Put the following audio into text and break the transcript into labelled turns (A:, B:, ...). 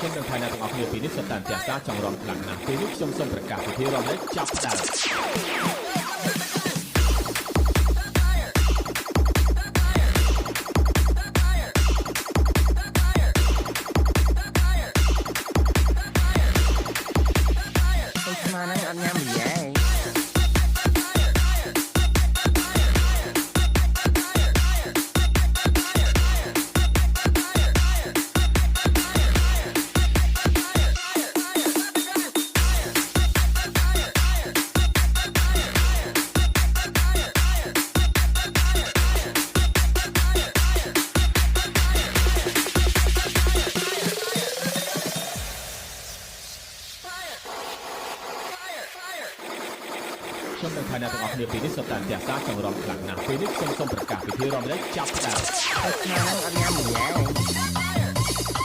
A: ខ្ញុំនឹងថាអ្នកទាំងអស់គ្នាពីនេះសុទ្ធតែផ្ទះសារចង់រំខ្លាំងណាស់ពេលនេះខ្ញុំសូមប្រកាសពិធីរំលែកចាប់ផ្ដើម
B: ស្មានហ្នឹងអត់ញ៉ាំនិយាយ
A: ខ្ញុំនឹងថាអ្នកទាំងអស់គ្នាពីនេះសុទ្ធតែផ្ទះសារចង់រំខ្លាំងណាស់ពេលនេះខ្ញុំសូមប្រកាសពិធីរំលែកចាប់ផ្ដើម
B: ស្មានហ្នឹងអត់ញ៉ាំនិយាយ